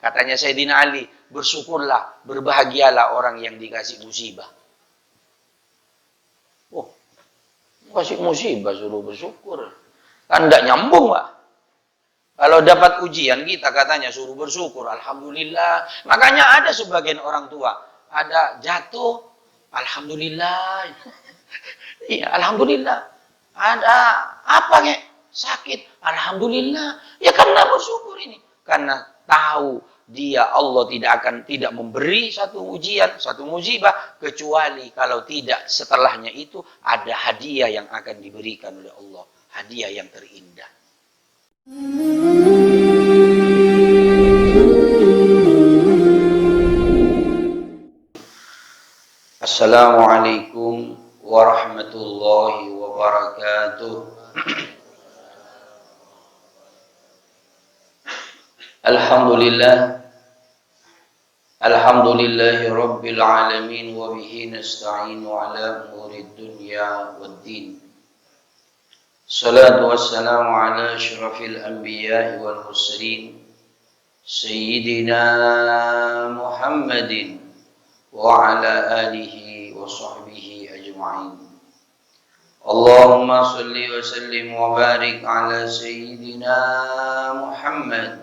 Katanya Sayyidina Ali, bersyukurlah, berbahagialah orang yang dikasih musibah. Oh, kasih musibah suruh bersyukur. Kan tidak nyambung, Pak. Kalau dapat ujian kita katanya suruh bersyukur, alhamdulillah. Makanya ada sebagian orang tua, ada jatuh, alhamdulillah. Iya, alhamdulillah. Ada apa kek? Sakit, alhamdulillah. Ya karena bersyukur ini. Karena tahu dia Allah tidak memberi satu ujian, satu musibah kecuali kalau tidak setelahnya itu ada hadiah yang akan diberikan oleh Allah, hadiah yang terindah. Assalamualaikum warahmatullahi wabarakatuh. Alhamdulillahi rabbil alamin wa bihi nasta'inu ala umurid dunya waddin. Salatu wassalamu ala asyrafil anbiya'i wal mursalin sayyidina Muhammadin wa ala alihi wa sahbihi ajma'in. Allahumma salli wa sallim wa barik ala sayyidina Muhammad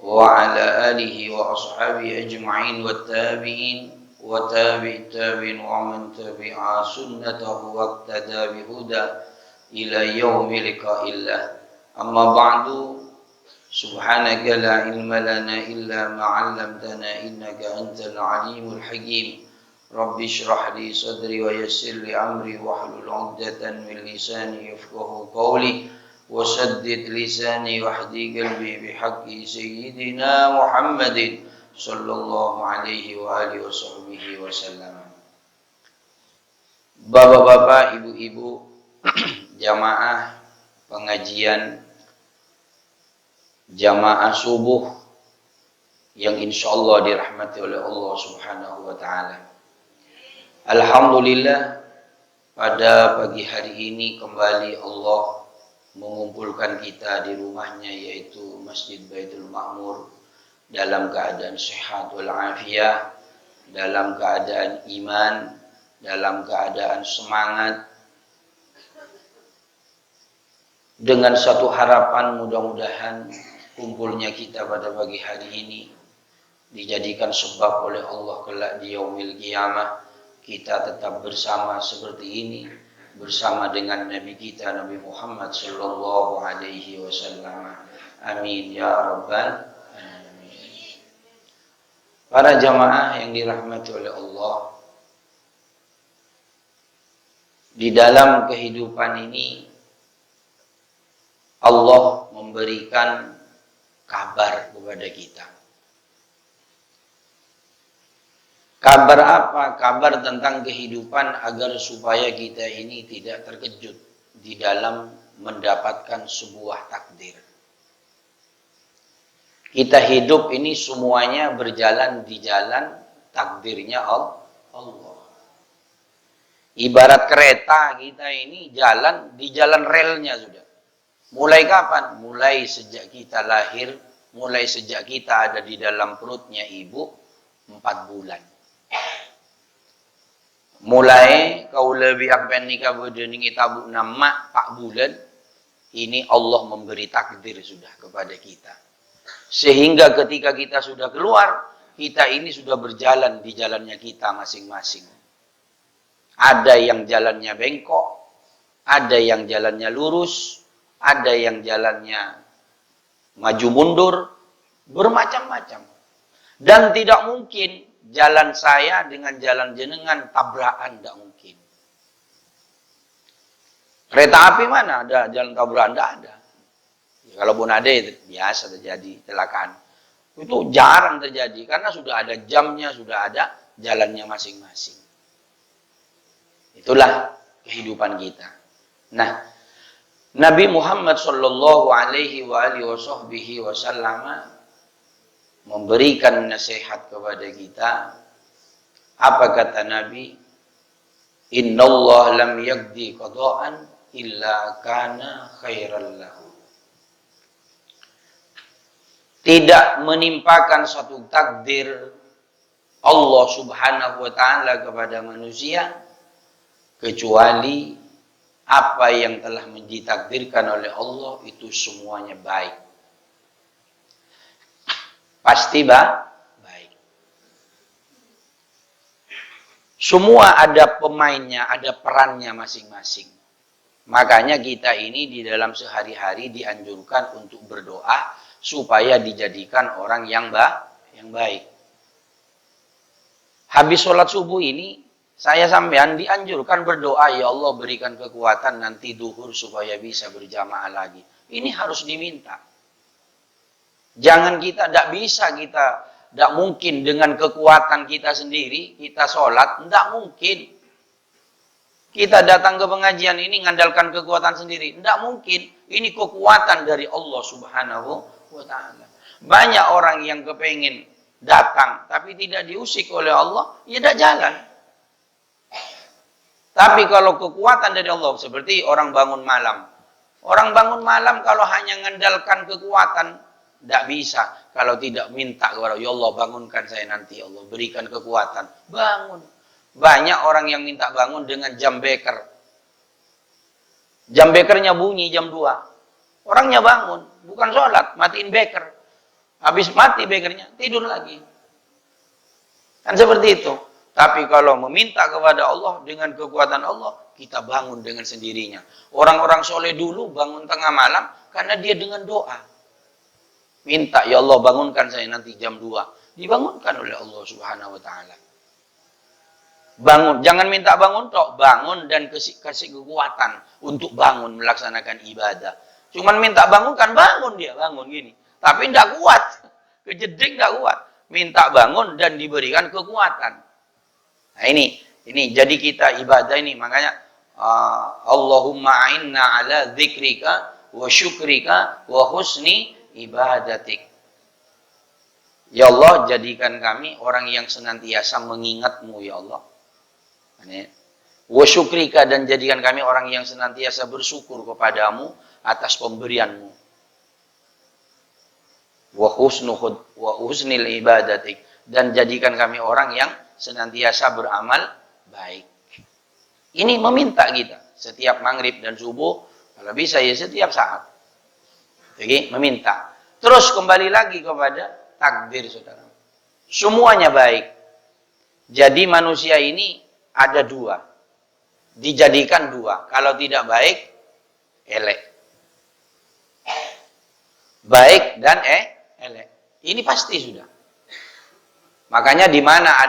wa ala alihi wa ashabihi ajma'in wa tabi'in wa tabi'it tabi'in wa man tabi'a sunnatahu wa iqtada bihuda ila yaumi liqa'illah. Amma ba'du, subhanaka la ilma lana illa ma 'allamtana innaka antal alimul hakim. Rabbi shrah li sadri wa yassir li amri wahlul 'uqdatan min lisani yafqahu qawli wa saddid lisani wahdi qalbi bihaqqi sayyidina Muhammadin sallallahu alaihi wa alihi wa sahbihi wasallam. Bapak-bapak, ibu-ibu, jamaah pengajian jamaah subuh yang insyaallah dirahmati oleh Allah Subhanahu wa taala. Alhamdulillah, pada pagi hari ini kembali Allah mengumpulkan kita di rumahnya, yaitu Masjid Baitul Ma'mur, dalam keadaan sehat walafiat, dalam keadaan iman, dalam keadaan semangat, dengan satu harapan mudah-mudahan kumpulnya kita pada pagi hari ini dijadikan sebab oleh Allah kelak di yaumil qiyamah kita tetap bersama seperti ini, bersama dengan Nabi kita Nabi Muhammad sallallahu alaihi wasallam. Amin ya rabbal alamin. Para jamaah yang dirahmati oleh Allah, di dalam kehidupan ini Allah memberikan kabar kepada kita. Kabar apa? Kabar tentang kehidupan agar supaya kita ini tidak terkejut di dalam mendapatkan sebuah takdir. Kita hidup ini semuanya berjalan di jalan takdirnya Allah. Ibarat kereta kita ini jalan di jalan relnya sudah. Mulai kapan? Mulai sejak kita lahir, mulai sejak kita ada di dalam perutnya ibu 4 bulan. Mulai kau lebih akan nikah berdening tabuk nama 4 bulan, ini Allah memberi takdir sudah kepada kita. Sehingga ketika kita sudah keluar, kita ini sudah berjalan di jalannya kita masing-masing. Ada yang jalannya bengkok, ada yang jalannya lurus, ada yang jalannya maju mundur, bermacam-macam. Dan tidak mungkin jalan saya dengan jalan jenengan tabrakan, tidak mungkin. Kereta api mana ada jalan tabrakan? Tidak ada. Ya, kalaupun ada, itu biasa terjadi kecelakaan. Itu jarang terjadi karena sudah ada jamnya, sudah ada jalannya masing-masing. Itulah kehidupan kita. Nah, Nabi Muhammad sallallahu alaihi wasallam memberikan nasihat kepada kita. Apa kata Nabi? Innallaha lam yaqdi qada'an illa kana khairan lahu. tidak menimpakan satu takdir Allah subhanahu wa ta'ala kepada manusia kecuali apa yang telah ditakdirkan oleh Allah itu semuanya baik. Pasti baik. Semua ada pemainnya, ada perannya masing-masing. Makanya kita ini di dalam sehari-hari dianjurkan untuk berdoa supaya dijadikan orang yang baik. Habis sholat subuh ini, saya sampean dianjurkan berdoa, ya Allah berikan kekuatan nanti duhur supaya bisa berjamaah lagi. Ini harus diminta. Jangan kita, tidak mungkin dengan kekuatan kita sendiri, kita sholat, tidak mungkin. Kita datang ke pengajian ini mengandalkan kekuatan sendiri. Tidak mungkin. Ini kekuatan dari Allah subhanahu wa ta'ala. Banyak orang yang kepengen datang, tapi tidak diusik oleh Allah, ya tidak jalan. Tapi kalau kekuatan dari Allah, seperti orang bangun malam. Orang bangun malam kalau hanya mengandalkan kekuatan, tidak bisa. Kalau tidak minta kepada ya Allah, bangunkan saya nanti, ya Allah berikan kekuatan. Bangun. Banyak orang yang minta bangun dengan jam beker. Jam bekernya bunyi jam 2. Orangnya bangun, bukan sholat, matiin beker. Habis mati bekernya, tidur lagi. Kan seperti itu. Tapi kalau meminta kepada Allah dengan kekuatan Allah, kita bangun dengan sendirinya. Orang-orang soleh dulu bangun tengah malam karena dia dengan doa. Minta, ya Allah bangunkan saya nanti jam 2. Dibangunkan oleh Allah subhanahu wa ta'ala. Bangun, jangan minta bangun tok, bangun dan kasih kekuatan untuk bangun melaksanakan ibadah. Cuman minta bangunkan, bangun dia, bangun gini. Tapi tidak kuat, kejeding tidak kuat. Minta bangun dan diberikan kekuatan. Nah ini jadi kita ibadah ini, makanya Allahumma a'inna ala dzikrika wa syukrika wa husni ibadatik. Ya Allah, jadikan kami orang yang senantiasa mengingat-Mu ya Allah. Wa syukrika, dan jadikan kami orang yang senantiasa bersyukur kepadamu atas pemberian-Mu. Wa husnil ibadatik, dan jadikan kami orang yang senantiasa beramal baik. Ini meminta kita setiap maghrib dan subuh, kalau bisa ya setiap saat. Jadi meminta. Terus kembali lagi kepada takdir, saudara. Semuanya baik. Jadi manusia ini ada 2. Dijadikan 2. Kalau tidak baik, elek. Baik dan elek. Ini pasti sudah. Makanya di mana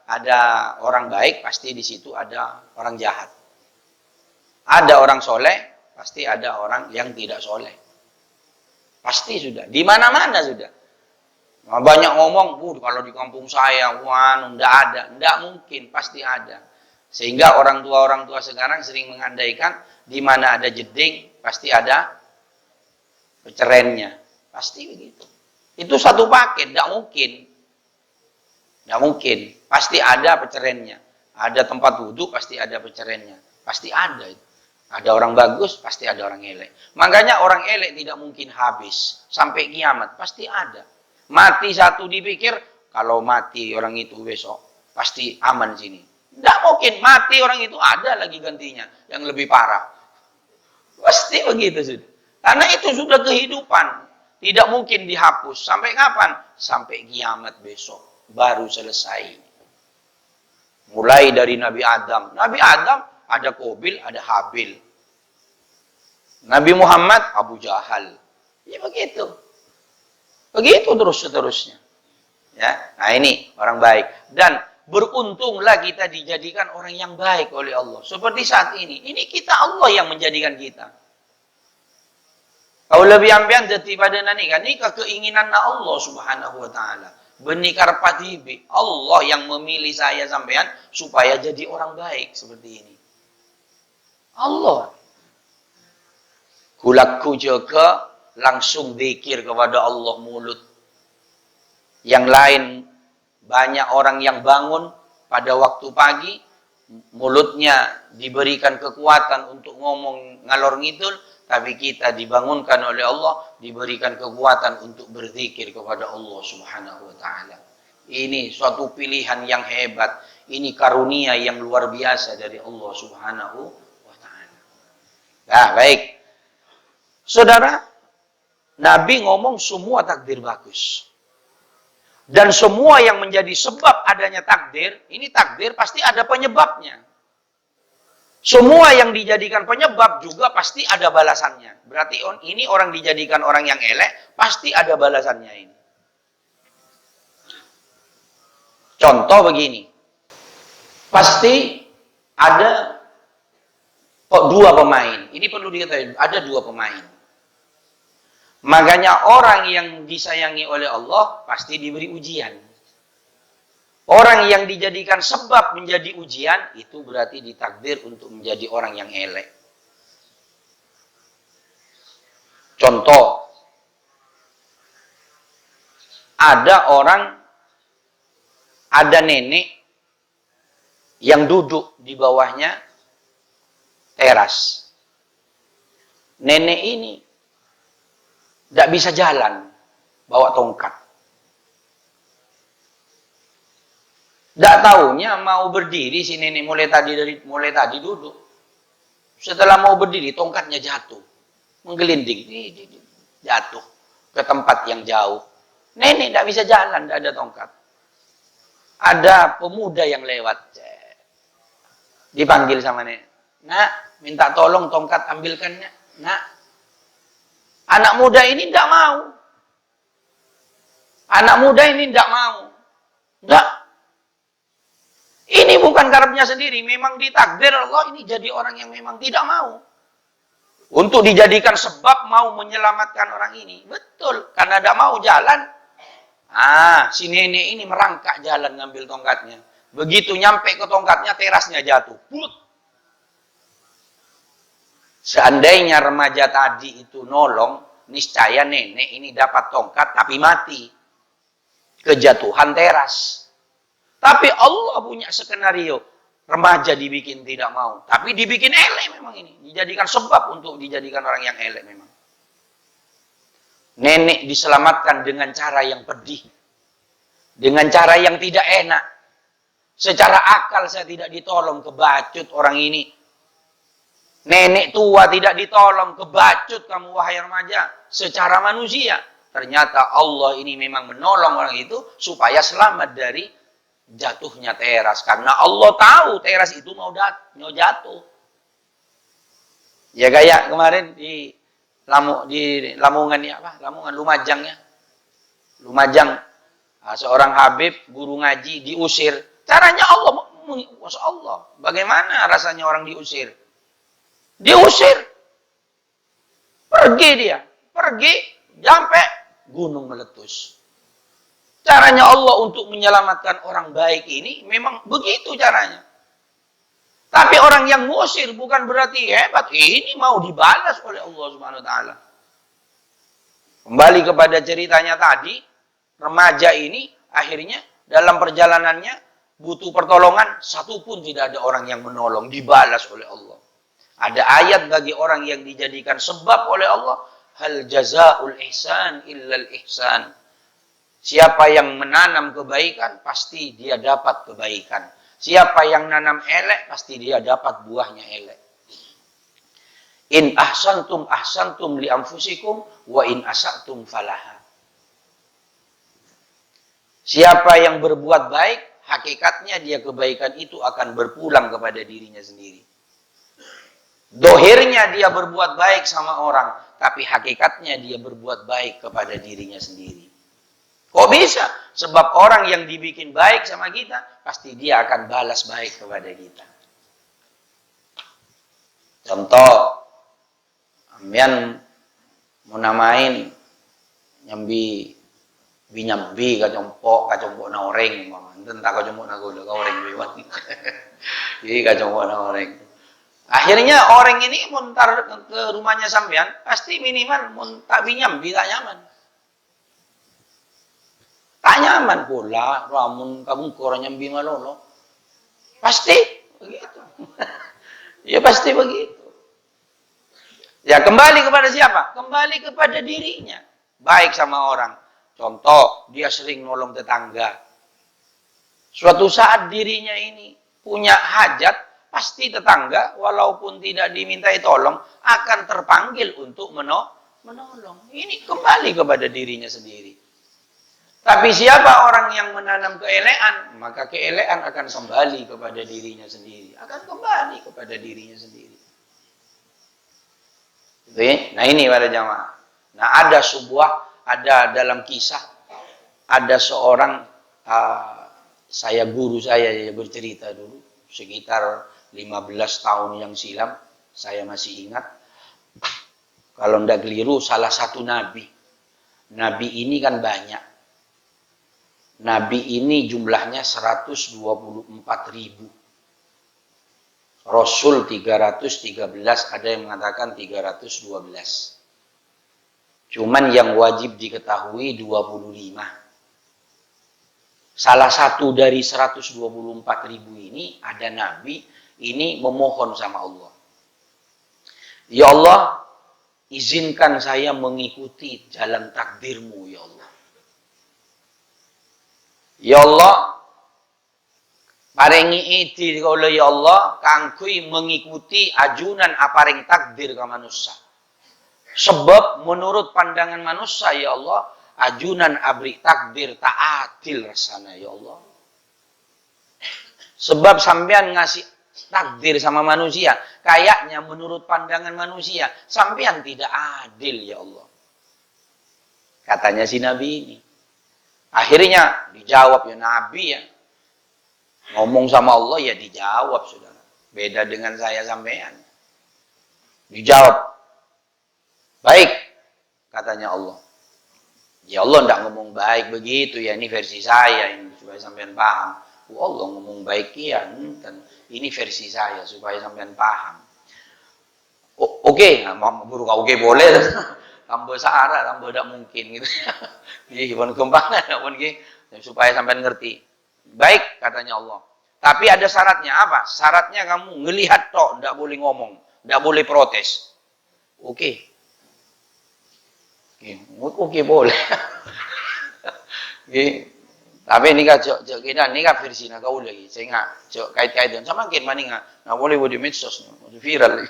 ada orang baik, pasti di situ ada orang jahat. Ada orang soleh, pasti ada orang yang tidak soleh. Pasti sudah. Di mana-mana sudah. Banyak ngomong, kalau di kampung saya, tidak ada. Tidak mungkin, pasti ada. Sehingga orang tua sekarang sering mengandaikan, di mana ada jeding, pasti ada peceraiannya. Pasti begitu. Itu satu paket, tidak mungkin. Tidak mungkin. Pasti ada peceraiannya. Ada tempat wudhu, pasti ada peceraiannya. Pasti ada itu. Ada orang bagus, pasti ada orang elek. Makanya orang elek tidak mungkin habis. Sampai kiamat, pasti ada. Mati satu dipikir, kalau mati orang itu besok, pasti aman sini. Tidak mungkin, mati orang itu ada lagi gantinya, yang lebih parah. Pasti begitu sudah. Karena itu sudah kehidupan. Tidak mungkin dihapus. Sampai kapan? Sampai kiamat besok. Baru selesai. Mulai dari Nabi Adam. Nabi Adam ada Qabil, ada Habil. Nabi Muhammad, Abu Jahal. Ya begitu. Begitu terus seterusnya. Ya, nah ini orang baik. Dan beruntunglah kita dijadikan orang yang baik oleh Allah. Seperti saat ini. Ini kita, Allah yang menjadikan kita. Kau lebih ambian jati pada nani kan? Ini keinginan Allah subhanahu wa ta'ala. Benikar patibi. Allah yang memilih saya sampean supaya jadi orang baik seperti ini. Allah. Kulakku juga langsung zikir kepada Allah mulut. Yang lain, banyak orang yang bangun pada waktu pagi, mulutnya diberikan kekuatan untuk ngomong ngalor ngidul, tapi kita dibangunkan oleh Allah, diberikan kekuatan untuk berzikir kepada Allah Subhanahu wa taala. Ini suatu pilihan yang hebat, ini karunia yang luar biasa dari Allah Subhanahu wa taala. Nah, baik. Saudara, Nabi ngomong semua takdir bagus. Dan semua yang menjadi sebab adanya takdir, ini takdir pasti ada penyebabnya. Semua yang dijadikan penyebab juga pasti ada balasannya. Berarti ini orang dijadikan orang yang elek, pasti ada balasannya ini. Contoh begini. Pasti ada dua pemain. Ini perlu diketahui, ada dua pemain. Makanya orang yang disayangi oleh Allah pasti diberi ujian. Orang yang dijadikan sebab menjadi ujian, itu berarti ditakdir untuk menjadi orang yang elek. Contoh, ada nenek yang duduk di bawahnya teras. Nenek ini tidak bisa jalan, bawa tongkat. Tidak tahunya mau berdiri, si nenek mulai tadi duduk. Setelah mau berdiri, tongkatnya jatuh. Menggelinding, jatuh ke tempat yang jauh. Nenek tidak bisa jalan, tidak ada tongkat. Ada pemuda yang lewat. Dipanggil sama nenek. Nak, minta tolong tongkat ambilkannya. Nak. Anak muda ini tidak mau. Anak muda ini tidak mau. Tidak. Ini bukan karepnya sendiri. Memang ditakdir Allah ini jadi orang yang memang tidak mau. Untuk dijadikan sebab mau menyelamatkan orang ini. Betul. Karena tidak mau jalan. Si nenek ini merangkak jalan ngambil tongkatnya. Begitu nyampe ke tongkatnya, terasnya jatuh. Put. Seandainya remaja tadi itu nolong, niscaya nenek ini dapat tongkat tapi mati. Kejatuhan teras. Tapi Allah punya skenario. Remaja dibikin tidak mau. Tapi dibikin elek memang ini. Dijadikan sebab untuk dijadikan orang yang elek memang. Nenek diselamatkan dengan cara yang pedih. Dengan cara yang tidak enak. Secara akal saya tidak ditolong, kebacut orang ini. Nenek tua tidak ditolong, kebacut kamu wahai remaja. Secara manusia. Ternyata Allah ini memang menolong orang itu supaya selamat dari jatuhnya teras. Karena Allah tahu teras itu mau jatuh. Ya kayak kemarin di Lamongan ya apa? Lamongan Lumajang ya. Lumajang. Seorang Habib, guru ngaji diusir. Caranya Allah, Masya Allah. Bagaimana rasanya orang diusir? Diusir. Pergi dia. Pergi. Sampai gunung meletus. Caranya Allah untuk menyelamatkan orang baik ini memang begitu caranya. Tapi orang yang ngusir bukan berarti hebat. Ini mau dibalas oleh Allah Subhanahu wa taala. Kembali kepada ceritanya tadi, remaja ini akhirnya dalam perjalanannya butuh pertolongan, satu pun tidak ada orang yang menolong, dibalas oleh Allah. Ada ayat bagi orang yang dijadikan sebab oleh Allah, hal jazaul ihsan illal ihsan. Siapa yang menanam kebaikan, pasti dia dapat kebaikan. Siapa yang nanam elek, pasti dia dapat buahnya elek. In ahsantum li anfusikum, wa in asatum falaha. Siapa yang berbuat baik, hakikatnya dia kebaikan itu akan berpulang kepada dirinya sendiri. Dohirnya dia berbuat baik sama orang, tapi hakikatnya dia berbuat baik kepada dirinya sendiri. Kok bisa? Sebab orang yang dibikin baik sama kita, pasti dia akan balas baik kepada kita. Contoh, ambian mau namain nyambi binyambi kacompok na oreng, tentang kacompok na gula ka oreng biwan. Jadi kacompok na oreng. Akhirnya orang ini muntar ke rumahnya sampean, pasti minimal tak binyambi tak nyaman. Tak nyaman pula, ramun kamu korang nyambi malolo. Pasti begitu. Ya pasti begitu. Ya kembali kepada siapa? Kembali kepada dirinya. Baik sama orang. Contoh, dia sering nolong tetangga. Suatu saat dirinya ini punya hajat, pasti tetangga walaupun tidak dimintai tolong akan terpanggil untuk menolong. Ini kembali kepada dirinya sendiri. Tapi siapa orang yang menanam keelean, maka keelean akan kembali kepada dirinya sendiri. Akan kembali kepada dirinya sendiri. Nah ini para jamaah. Nah ada dalam kisah, ada seorang, saya guru saya bercerita dulu, sekitar 15 tahun yang silam, saya masih ingat. Kalau tidak keliru, salah satu nabi. Nabi ini kan banyak. Nabi ini jumlahnya 124.000. Rasul 313, ada yang mengatakan 312. Cuman yang wajib diketahui 25. Salah satu dari 124.000 ini ada nabi ini memohon sama Allah. Ya Allah, izinkan saya mengikuti jalan takdirmu ya Allah. Ya Allah, paringi iti kaula ya Allah, kangkui mengikuti ajunan aparing takdir ka manusia. Sebab menurut pandangan manusia ya Allah, ajunan abri takdir tak adil rasanya ya Allah. Sebab sampean ngasih takdir sama manusia, kayaknya menurut pandangan manusia, sampean tidak adil ya Allah. Katanya si Nabi ini. Akhirnya dijawab ya Nabi ya. Ngomong sama Allah ya dijawab saudara. Beda dengan saya sampean. Dijawab. Baik, katanya Allah. Ya Allah tidak ngomong baik begitu ya, ini versi saya ini supaya sampean paham. Allah ngomong baik ya, ini versi saya supaya sampean paham. Oke, buruk oke boleh. Tambah sahara, tambah tidak mungkin gitu. Jadi pun kembangan, pun supaya sampean ngerti. Baik, katanya Allah. Tapi ada syaratnya apa? Syaratnya kamu ngelihat tok, tidak boleh ngomong, tidak boleh protes. Oke. Oke boleh. Tapi ini kan kita ini kan versi nak kau lagi. Saya nggak kait-kaitan sama kita mana nggak boleh buat di medsos, viral.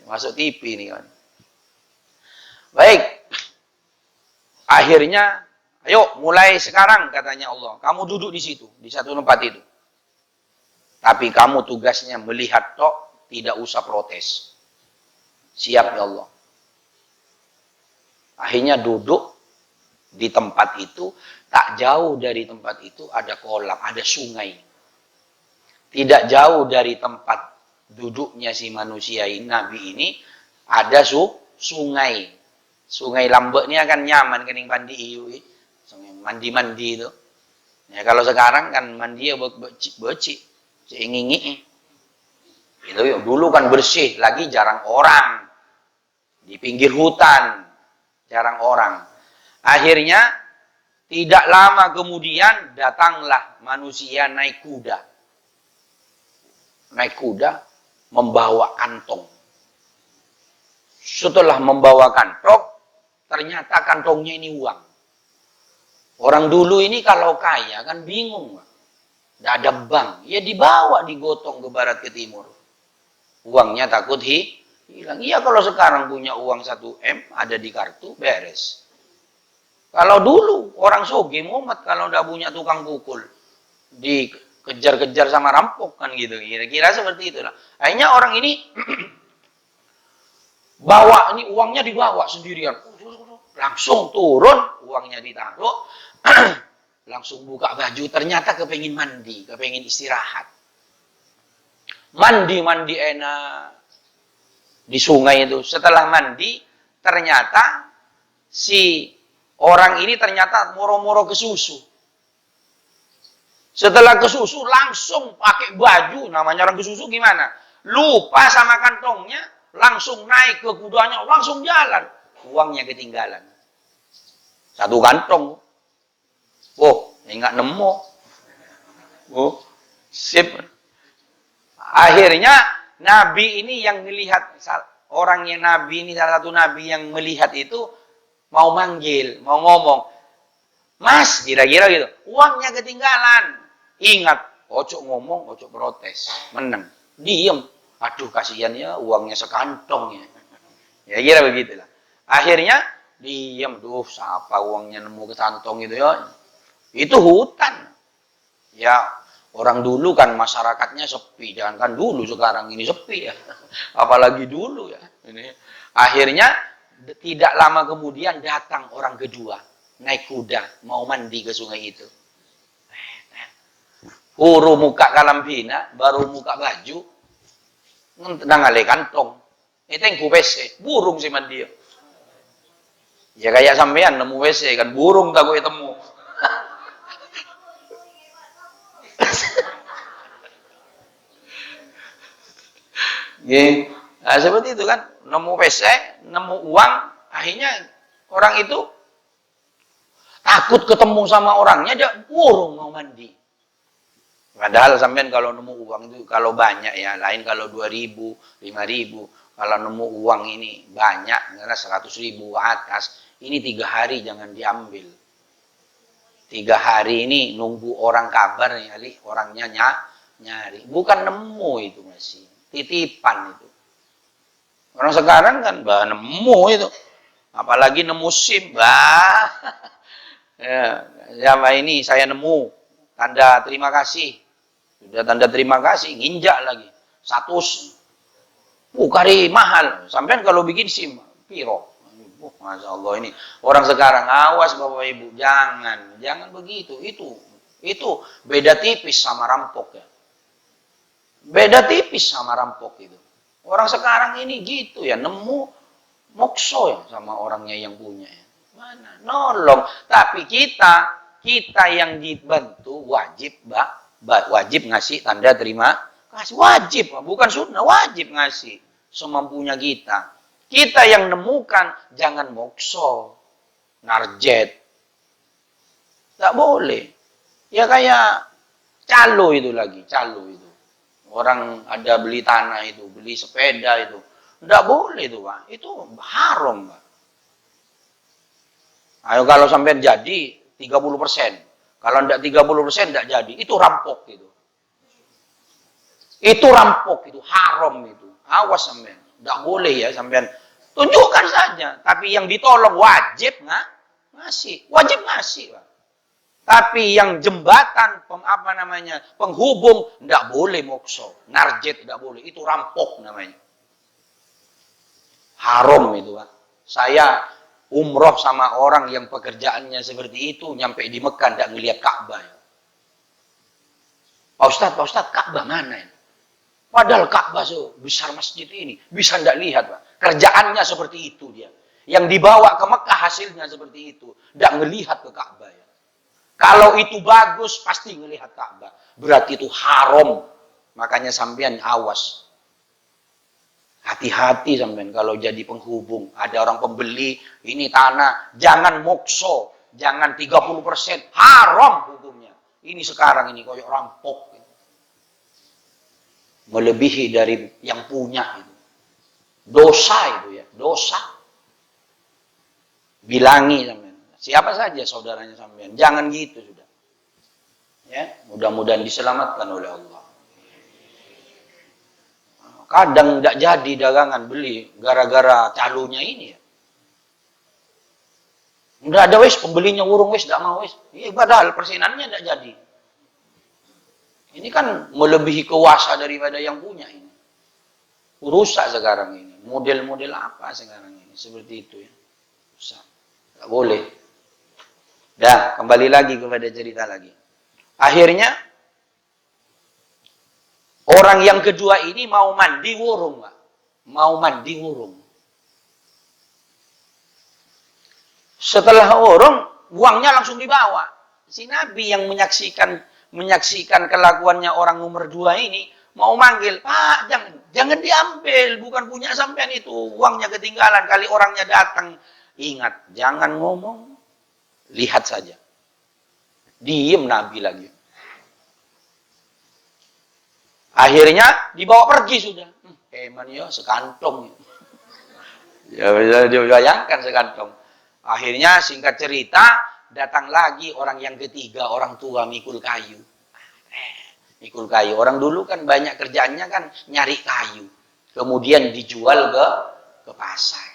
Masuk TV ini kan. Baik. Akhirnya, ayo mulai sekarang katanya Allah. Kamu duduk di situ, di satu tempat itu. Tapi kamu tugasnya melihat tok, tidak usah protes. Siap ya Allah. Akhirnya duduk di tempat itu, tak jauh dari tempat itu ada kolam, ada sungai. Tidak jauh dari tempat duduknya si manusia ini, Nabi ini, ada sungai. Sungai Lambek ini akan nyaman kening mandi iu, mandi-mandi itu. Ya kalau sekarang kan mandi ya becik, cengingi. Itu dulu kan bersih, lagi jarang orang. Di pinggir hutan, jarang orang. Akhirnya tidak lama kemudian datanglah manusia naik kuda. Naik kuda membawa kantong. Setelah membawa kantong, ternyata kantongnya ini uang. Orang dulu ini kalau kaya kan bingung. Tidak ada bank. Ya dibawa, digotong ke barat ke timur. Uangnya takut hilang. Iya kalau sekarang punya uang 1 M, ada di kartu, beres. Kalau dulu orang soge mumet kalau udah punya tukang pukul. Dikejar-kejar sama rampok kan gitu. Kira-kira seperti itulah. Akhirnya orang ini bawa, ini uangnya dibawa sendirian. Langsung turun, uangnya ditaruh. Langsung buka baju, ternyata kepengin mandi, kepengin istirahat. Mandi enak. Di sungai itu. Setelah mandi, ternyata si orang ini ternyata moro-moro ke susu. Setelah ke susu, langsung pakai baju. Namanya orang ke susu gimana? Lupa sama kantongnya, langsung naik ke kudanya, langsung jalan. Uangnya ketinggalan. 1 kantong. Oh, enggak nemu. Oh, sip. Akhirnya Nabi ini yang melihat orang yang Nabi ini, salah satu Nabi yang melihat itu, mau manggil, mau ngomong. Mas, kira-kira gitu. Uangnya ketinggalan. Ingat, ojo ngomong, ojo protes. Menang. Diem. Aduh, kasihan ya, uangnya sekantong ya. Ya kira begitulah. Akhirnya, diem. Duh, siapa uangnya nemu ke kantong gitu ya. Itu hutan. Ya, orang dulu kan masyarakatnya sepi. Jangan kan dulu, sekarang ini sepi ya. Apalagi dulu ya. Ini. Akhirnya, tidak lama kemudian datang orang kedua. Naik kuda, mau mandi ke sungai itu. Huru muka kalampina, baru muka baju. Nangale kantong. Itu yang ku WC, burung sih mandi. Ya kayak sampean nemu WC kan, burung tak gue temu. Nah, seperti itu kan, nemu WC, nemu uang, akhirnya orang itu takut ketemu sama orangnya, dia burung mau mandi. Padahal sampean kalau nemu uang itu kalau banyak ya, lain kalau 2.000, 5.000, kalau nemu uang ini banyak, karena 100.000 atas, ini 3 hari jangan diambil. 3 hari ini nunggu orang kabar nih, orangnya nyari, bukan nemu itu masih. Titipan itu. Orang sekarang kan nemu itu. Apalagi nemu SIM, ya, siapa ini saya nemu tanda terima kasih. Sudah tanda terima kasih, nginjak lagi. 100. Kari mahal. Sampai kalau bikin SIM, piro. Masya Allah ini. Orang sekarang, awas Bapak Ibu, jangan begitu. Itu beda tipis sama rampok ya. Beda tipis sama rampok itu. Orang sekarang ini gitu ya, nemu mokso ya sama orangnya yang punya ya. Mana? Nolong. Tapi kita yang dibantu wajib ngasih tanda terima kasih. Wajib, bukan sunnah, wajib ngasih semampunya kita. Kita yang nemukan, jangan mokso, narjet. Tak boleh. Ya kayak calo itu lagi, calo itu. Orang ada beli tanah itu, beli sepeda itu. Tidak boleh itu, Pak. Itu haram, Pak. Ayo kalau sampai jadi 30%. Kalau tidak 30% tidak jadi. Itu rampok itu. Itu rampok itu, haram itu. Awas sampean. Tidak boleh ya sampean. Tunjukkan saja. Tapi yang ditolong wajib ngasih. Wajib ngasih, Pak. Tapi yang jembatan, penghubung, tidak boleh mokso. Narjet tidak boleh. Itu rampok namanya. Haram itu, Pak. Saya umroh sama orang yang pekerjaannya seperti itu, nyampe di Mekah tidak ngelihat Ka'bah. Pak Ustadz, Ka'bah mana ini? Padahal Ka'bah besar masjid ini. Bisa tidak lihat, Pak. Kerjaannya seperti itu dia. Yang dibawa ke Mekah hasilnya seperti itu. Tidak ngelihat ke Ka'bah ya. Kalau itu bagus, pasti ngelihat Ka'bah. Berarti itu haram. Makanya sampean awas. Hati-hati sampean kalau jadi penghubung. Ada orang pembeli, ini tanah. Jangan mokso. Jangan 30%. Haram hukumnya. Ini sekarang ini koyok rampok. Melebihi dari yang punya. Dosa itu ya. Dosa. Bilangi sampean. Siapa saja saudaranya sampean. Jangan gitu sudah. Ya, mudah-mudahan diselamatkan oleh Allah. Kadang tidak jadi dagangan beli gara-gara calonya ini ya. Udah ada wis pembelinya urung wis tidak mau wis. Iya, padahal persenannya tidak jadi. Ini kan melebihi kuasa daripada yang punya ini. Rusak sekarang ini. Model-model apa sekarang ini? Seperti itu ya. Rusak. Tidak boleh. Dah, kembali lagi kepada cerita lagi. Akhirnya, orang yang kedua ini mau mandi wurung, Pak. Mau mandi wurung. Setelah wurung, uangnya langsung dibawa. Si Nabi yang menyaksikan kelakuannya orang nomor 2 ini, mau manggil, Pak, jangan diambil, bukan punya sampean itu. Uangnya ketinggalan, kali orangnya datang. Ingat, jangan ngomong. Lihat saja. Diem Nabi lagi. Akhirnya dibawa pergi sudah. Eman ya sekantong. Ya, bayangkan sekantong. Akhirnya singkat cerita, datang lagi orang yang ketiga, orang tua mikul kayu. Mikul kayu. Orang dulu kan banyak kerjaannya kan nyari kayu. Kemudian dijual ke pasar.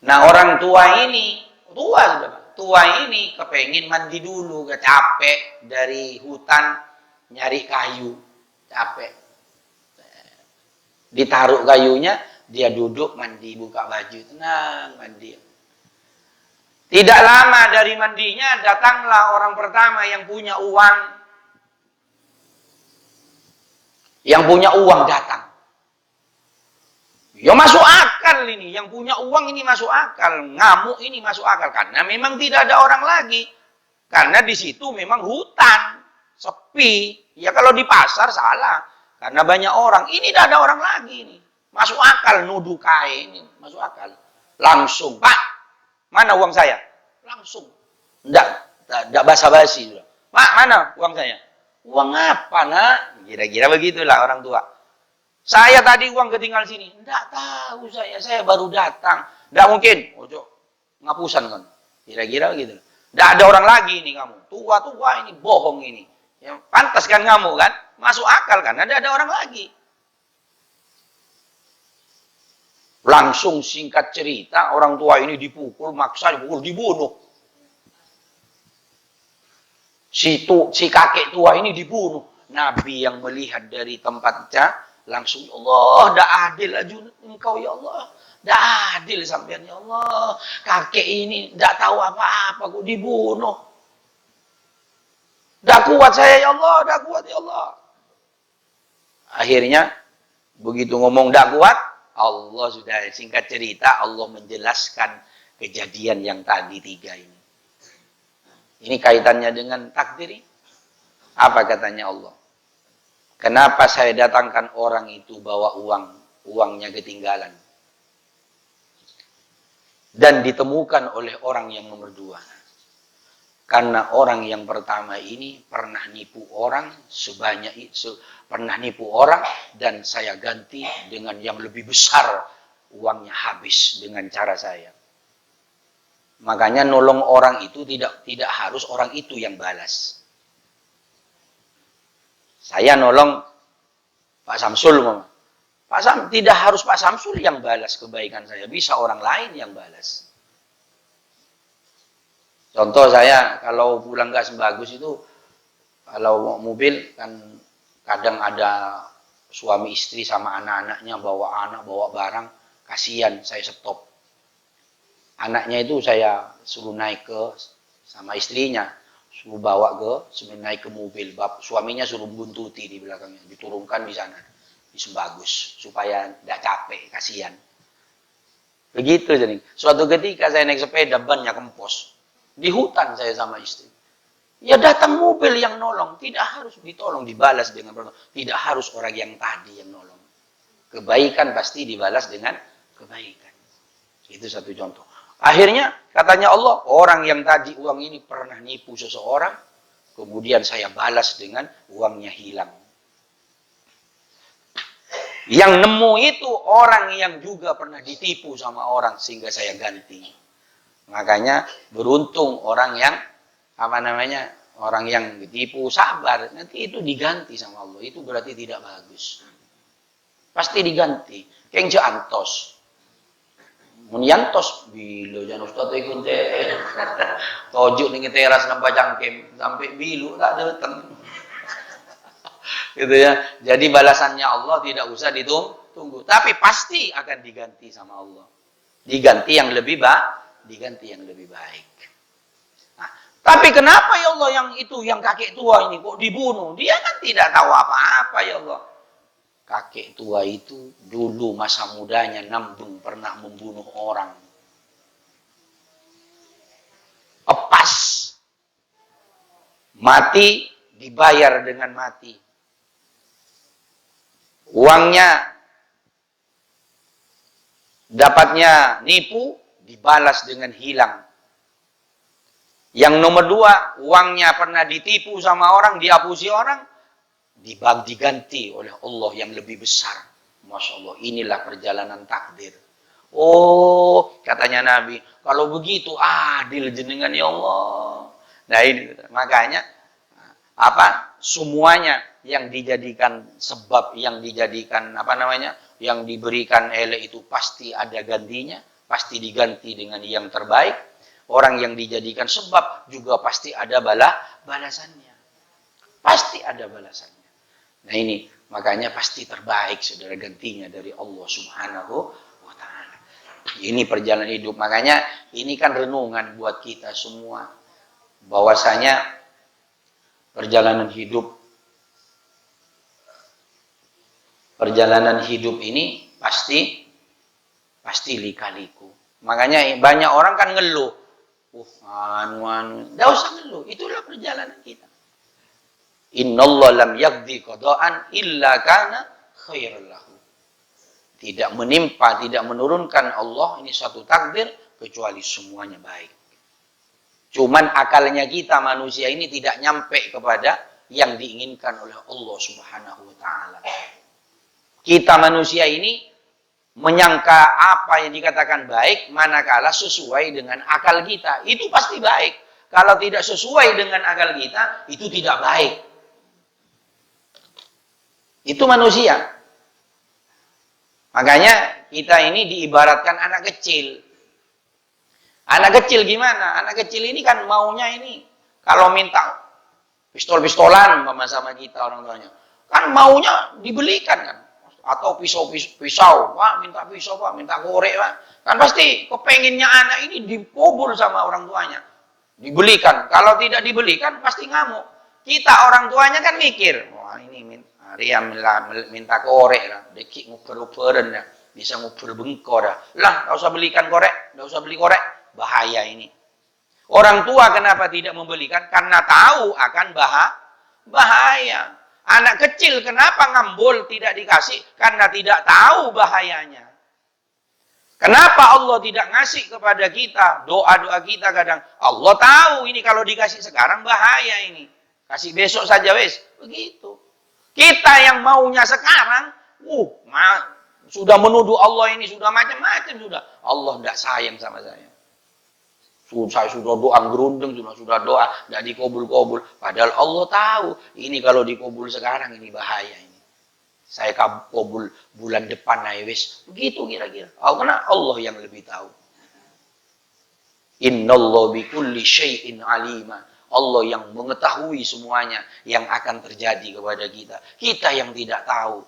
Nah orang tua ini, tua ini kepengin mandi dulu, capek dari hutan nyari kayu, capek. Ditaruh kayunya, dia duduk mandi, buka baju, tenang mandi. Tidak lama dari mandinya, datanglah orang pertama yang punya uang. Yang punya uang datang. Ya masuk akal ini, yang punya uang ini masuk akal, ngamuk ini masuk akal. Karena memang tidak ada orang lagi. Karena di situ memang hutan, sepi. Ya kalau di pasar salah, karena banyak orang. Ini tidak ada orang lagi ini. Masuk akal, nuduh kain ini, masuk akal. Langsung, Pak, mana uang saya? Langsung. Tidak basa-basi. Pak, mana uang saya? Uang apa, nak? Kira-kira begitulah orang tua. Saya tadi uang ketinggal sini. Tidak tahu saya baru datang. Tidak mungkin. Ojo, ngapusan kan. Kira-kira begitu. Tidak ada orang lagi ini kamu. Tua-tua ini, bohong ini. Ya, pantas kan kamu kan? Masuk akal kan? Tidak ada orang lagi. Langsung singkat cerita, orang tua ini dipukul, maksa dipukul, dibunuh. Si kakek tua ini dibunuh. Nabi yang melihat dari tempatnya, langsung, ya Allah, dah adil aja engkau ya Allah. Dah adil sampean ya Allah. Kakek ini dah tahu apa-apa kok dibunuh. Dah kuat saya ya Allah, dah kuat ya Allah. Akhirnya, begitu ngomong dah kuat, Allah sudah singkat cerita, Allah menjelaskan kejadian yang tadi tiga ini. Ini kaitannya dengan takdir. Apa katanya Allah? Kenapa saya datangkan orang itu bawa uangnya ketinggalan? Dan ditemukan oleh orang yang nomor dua. Karena orang yang pertama ini pernah nipu orang pernah nipu orang dan saya ganti dengan yang lebih besar, uangnya habis dengan cara saya. Makanya nolong orang itu tidak harus orang itu yang balas. Saya nolong Pak Samsul, tidak harus Pak Samsul yang balas kebaikan saya, bisa orang lain yang balas. Contoh saya kalau pulang gak sebagus itu, kalau mobil kan kadang ada suami istri sama anak-anaknya bawa anak, bawa barang, kasihan saya stop. Anaknya itu saya suruh naik sama istrinya, suruh bawa suruh naik ke mobil. Suaminya suruh buntuti di belakangnya, diturunkan di sana, di Sembagus, supaya tidak capek, kasihan. Begitu jadi. Suatu ketika saya naik sepeda, bannya kempos. Di hutan saya sama istri. Ya datang mobil yang nolong. Tidak harus ditolong, dibalas dengan pertolongan. Tidak harus orang yang tadi yang nolong. Kebaikan pasti dibalas dengan kebaikan. Itu satu contoh. Akhirnya katanya Allah, orang yang tadi uang ini pernah nipu seseorang. Kemudian saya balas dengan uangnya hilang. Yang nemu itu orang yang juga pernah ditipu sama orang. Sehingga saya ganti. Makanya beruntung orang yang orang yang ditipu sabar, nanti itu diganti sama Allah. Itu berarti tidak bagus. Pasti diganti. Keng antos. Munyantos bilu jangan ustaz ikut tojuk ning teras nampak cangkem sampai bilu tak datang. Gitu ya. Jadi balasannya Allah tidak usah ditunggu, tapi pasti akan diganti sama Allah. Diganti yang lebih baik. Nah, tapi kenapa ya Allah yang kakek tua ini kok dibunuh? Dia kan tidak tahu apa-apa ya Allah. Kakek tua itu dulu masa mudanya nambung pernah membunuh orang. Epas. Mati dibayar dengan mati. Uangnya dapatnya nipu, dibalas dengan hilang. Yang nomor dua, uangnya pernah ditipu sama orang, dihapusi orang, diganti oleh Allah yang lebih besar. Masya Allah, inilah perjalanan takdir. Oh, katanya Nabi, kalau begitu adil jenengan ya Allah. Nah ini makanya apa? Semuanya yang dijadikan sebab, yang dijadikan apa namanya? Yang diberikan elek itu pasti ada gantinya, pasti diganti dengan yang terbaik. Orang yang dijadikan sebab juga pasti ada balasannya. Pasti ada balasannya. Nah ini makanya pasti terbaik saudara gantinya dari Allah Subhanahu wa taala. Ini perjalanan hidup. Makanya ini kan renungan buat kita semua. Bahwasanya perjalanan hidup ini pasti lika-liku. Makanya banyak orang kan ngeluh. Nggak usah ngeluh. Itulah perjalanan kita. Innallaha lam yaqdi qada'an illa kana khairan lahu. Tidak menimpa, tidak menurunkan Allah ini suatu takdir kecuali semuanya baik. Cuman akalnya kita manusia ini tidak nyampe kepada yang diinginkan oleh Allah Subhanahu wa taala. Kita manusia ini menyangka apa yang dikatakan baik manakala sesuai dengan akal kita. Itu pasti baik. Kalau tidak sesuai dengan akal kita, itu tidak baik. Itu manusia. Makanya kita ini diibaratkan anak kecil. Anak kecil gimana? Anak kecil ini kan maunya ini. Kalau minta pistol-pistolan sama kita orang tuanya. Kan maunya dibelikan kan. Atau pisau, Pak, minta pisau, Pak, minta korek, Pak. Kan pasti kepenginnya anak ini dikubur sama orang tuanya. Dibelikan. Kalau tidak dibelikan, pasti ngamuk. Kita orang tuanya kan mikir, wah ini Ria minta korek lah. Dekik nguper-nguperan dah. Bisa nguper bengkok dah. Lah, tak usah belikan korek. Tak usah beli korek. Bahaya ini. Orang tua kenapa tidak membelikan? Karena tahu akan bahaya. Anak kecil kenapa ngambul tidak dikasih? Karena tidak tahu bahayanya. Kenapa Allah tidak ngasih kepada kita? Doa-doa kita kadang, Allah tahu ini kalau dikasih sekarang bahaya ini. Kasih besok saja wes. Begitu. Kita yang maunya sekarang, sudah menuduh Allah ini, sudah macam-macam sudah. Allah tidak sayang sama saya. Saya sudah doa gerundeng, sudah doa, tidak dikabul-kabul. Padahal Allah tahu, ini kalau dikabul sekarang, ini bahaya ini. Saya kabul bulan depan, wis. Begitu kira-kira. Karena Allah yang lebih tahu. Innallaha bikulli syai'in alima. Allah yang mengetahui semuanya yang akan terjadi kepada kita. Kita yang tidak tahu.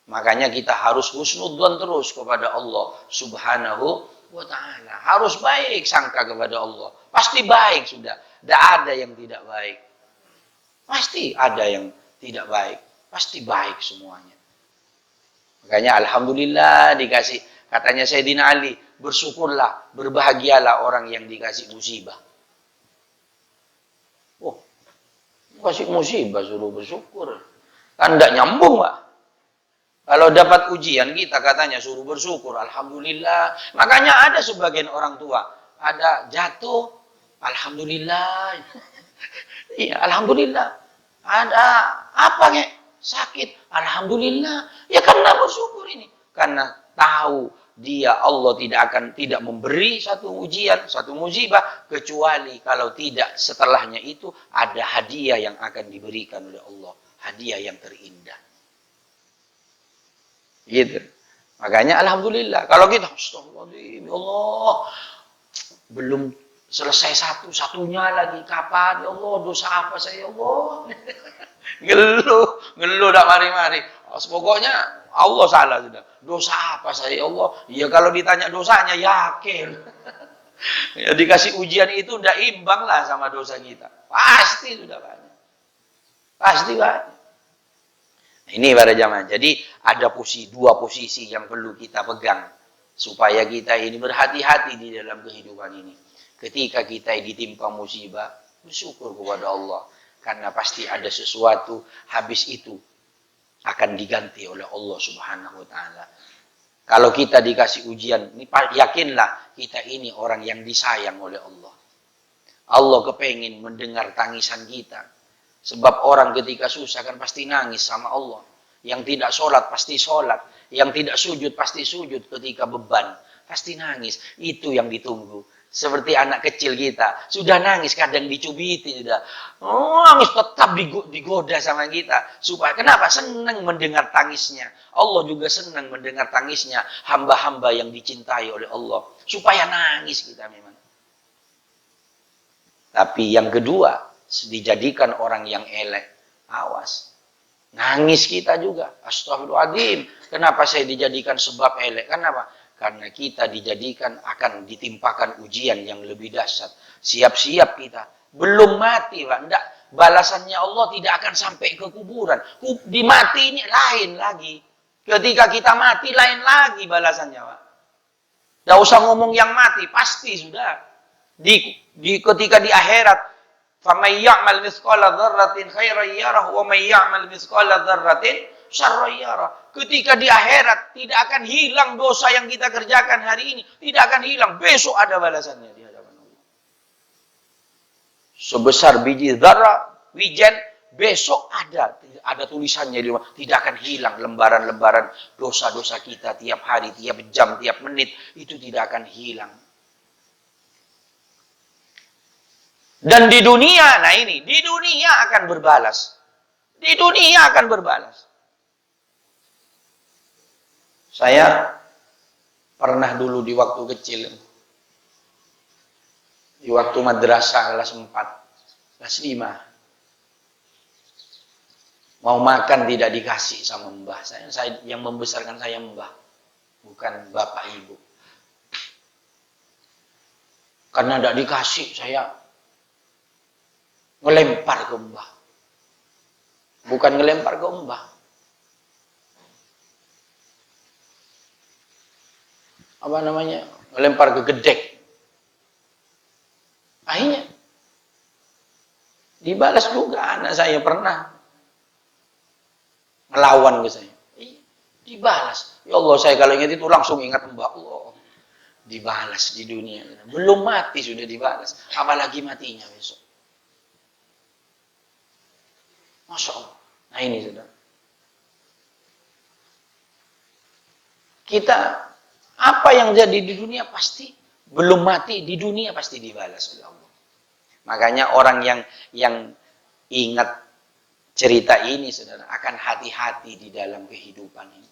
Makanya kita harus husnudzon terus kepada Allah Subhanahu wa ta'ala. Harus baik sangka kepada Allah. Pasti baik sudah. Tidak ada yang tidak baik. Pasti ada yang tidak baik. Pasti baik semuanya. Makanya alhamdulillah dikasih. Katanya Sayyidina Ali, bersyukurlah, berbahagialah orang yang dikasih musibah. Oh, kasih musibah suruh bersyukur. Kan tidak nyambung, Pak. Kalau dapat ujian kita katanya suruh bersyukur, alhamdulillah. Makanya ada sebagian orang tua, ada jatuh, alhamdulillah. Iya, alhamdulillah. Ada apa nih? Sakit, alhamdulillah. Ya karena bersyukur ini. Karena tahu dia Allah tidak memberi satu ujian, satu musibah kecuali kalau tidak setelahnya itu ada hadiah yang akan diberikan oleh Allah, hadiah yang terindah. Gitu. Makanya alhamdulillah. Kalau kita astagfirullahaladzim, ya Allah, belum selesai satunya lagi kapan? Ya Allah, dosa apa saya ya Allah? Ngeluh dah mari-mari. Pokoknya Allah salah sudah. Dosa apa saya ya Allah? Ya kalau ditanya dosanya yakin. Ya, dikasih ujian itu udah imbang lah sama dosa kita. Pasti sudah banyak. Pasti banyak. Ini para jamaah. Jadi ada dua posisi yang perlu kita pegang supaya kita ini berhati-hati di dalam kehidupan ini. Ketika kita ditimpa musibah, bersyukur kepada Allah karena pasti ada sesuatu habis itu akan diganti oleh Allah Subhanahu wa taala. Kalau kita dikasih ujian, ini yakinlah kita ini orang yang disayang oleh Allah. Allah kepengin mendengar tangisan kita. Sebab orang ketika susah kan pasti nangis sama Allah. Yang tidak sholat pasti sholat. Yang tidak sujud pasti sujud ketika beban. pasti nangis. Itu yang ditunggu. Seperti anak kecil kita, sudah nangis, kadang dicubiti, sudah nangis, tetap digoda sama kita. Supaya kenapa? Senang mendengar tangisnya. Allah juga senang mendengar tangisnya hamba-hamba yang dicintai oleh Allah. Supaya nangis kita memang. Tapi yang kedua, dijadikan orang yang elek. Awas. Nangis kita juga. Astagfirullahaladzim. Kenapa saya dijadikan sebab elek? Kenapa? Karena kita dijadikan akan ditimpakan ujian yang lebih dahsyat. Siap-siap kita. Belum mati, Pak. Enggak. Balasannya Allah tidak akan sampai ke kuburan. Di mati ini lain lagi. Ketika kita mati, lain lagi balasannya, Pak. Tidak usah ngomong yang mati. Pasti sudah. Ketika di akhirat. فَمَنْ يَعْمَلْ مِثْقَالَ ذَرَّةٍ خَيْرًا يَرَهُ وَمَنْ يَعْمَلْ مِثْقَالَ ذَرَّةٍ شَرًّا يَرَهُ. Ketika di akhirat tidak akan hilang dosa yang kita kerjakan hari ini, tidak akan hilang. Besok ada balasannya di hadapan Allah. Sebesar biji zarrah, wijen, besok ada tulisannya di rumah. Tidak akan hilang lembaran-lembaran dosa-dosa kita tiap hari, tiap jam, tiap menit, itu tidak akan hilang. Dan di dunia, nah ini, di dunia akan berbalas. Di dunia akan berbalas. Saya pernah dulu di waktu kecil, di waktu madrasah kelas 4, kelas 5, mau makan tidak dikasih sama mbah. Saya yang membesarkan saya mbah, bukan bapak ibu. Karena tidak dikasih, saya ngelempar ke mbah. Bukan ngelempar ke mbah. Apa namanya? Ngelempar ke gedek. Akhirnya dibalas juga. Anak saya pernah melawan ke saya. Dibalas. Ya Allah, saya kalau ingat itu langsung ingat mbah. Allah. Dibalas di dunia. Belum mati sudah dibalas. Apalagi matinya besok. Masya Allah. Nah ini sudah. Kita, apa yang jadi di dunia pasti, belum mati, di dunia pasti dibalas oleh Allah. Makanya orang yang ingat cerita ini, saudara, akan hati-hati di dalam kehidupan ini.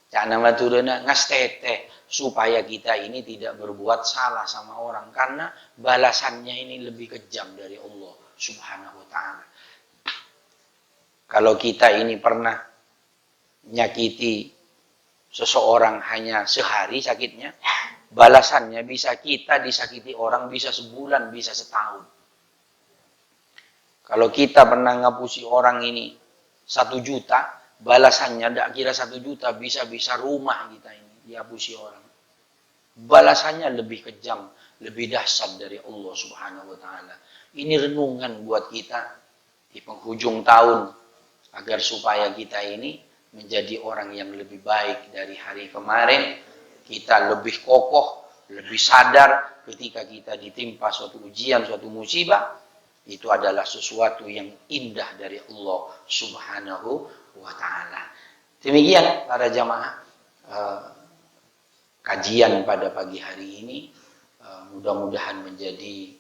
Jangan maturana ngastete, supaya kita ini tidak berbuat salah sama orang. Karena balasannya ini lebih kejam dari Allah Subhanahu wa ta'ala. Kalau kita ini pernah nyakiti seseorang hanya sehari sakitnya, balasannya bisa kita disakiti orang bisa sebulan, bisa setahun. Kalau kita pernah ngapusi orang ini 1 juta, balasannya tidak kira 1 juta, bisa rumah kita ini dihapusi orang. Balasannya lebih kejam, lebih dahsyat dari Allah Subhanahu wa ta'ala. Ini renungan buat kita di penghujung tahun, agar supaya kita ini menjadi orang yang lebih baik dari hari kemarin. Kita lebih kokoh, lebih sadar ketika kita ditimpa suatu ujian, suatu musibah. Itu adalah sesuatu yang indah dari Allah Subhanahu wa ta'ala. Demikian para jamaah kajian pada pagi hari ini. Mudah-mudahan menjadi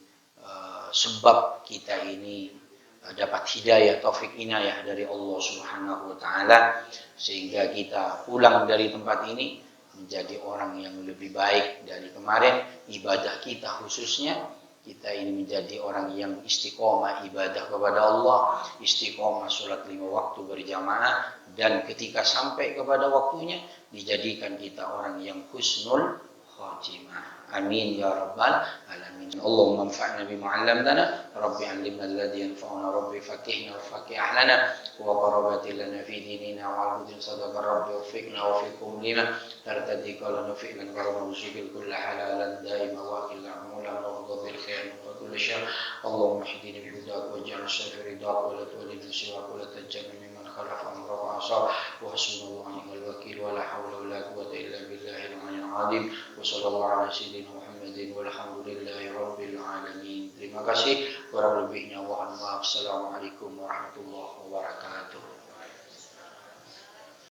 sebab kita ini dapat hidayah, taufik, inayah dari Allah Subhanahu wa ta'ala, sehingga kita pulang dari tempat ini menjadi orang yang lebih baik dari kemarin. Ibadah kita khususnya, kita ini menjadi orang yang istiqomah ibadah kepada Allah, istiqomah sholat 5 waktu berjamaah, dan ketika sampai kepada waktunya dijadikan kita orang yang husnul khatimah. Amin ya rabbal alamin. Allahumma anfa'na bima 'allamtana, rabbi 'allimna alladhi yanfa'una, rabbi faqihna wa faqih ahlana wa qarabatil lana fi dinina wa 'udin sadaqa rabbi wafiqna wa fiqhum lima tartadi qala nufi'lan qarama musybil kulla halalan daima wa illa mulan wa bil khair wa kulli syarr. Allahumma hdini bi hudak wa ja'al syafiri dak wa la tulina siwa wa la tajannib mimman khalafa amra wa asar wa hasbunallahu wa ni'mal wakil wa la hawla wa la quwwata illa billahil aliyyil azim. Wa sallallahu ala sayyidina Muhammadin walhamdulillahi rabbil alamin. Terima kasih, kurang lebihnya mohon maaf. Assalamualaikum warahmatullahi wabarakatuh.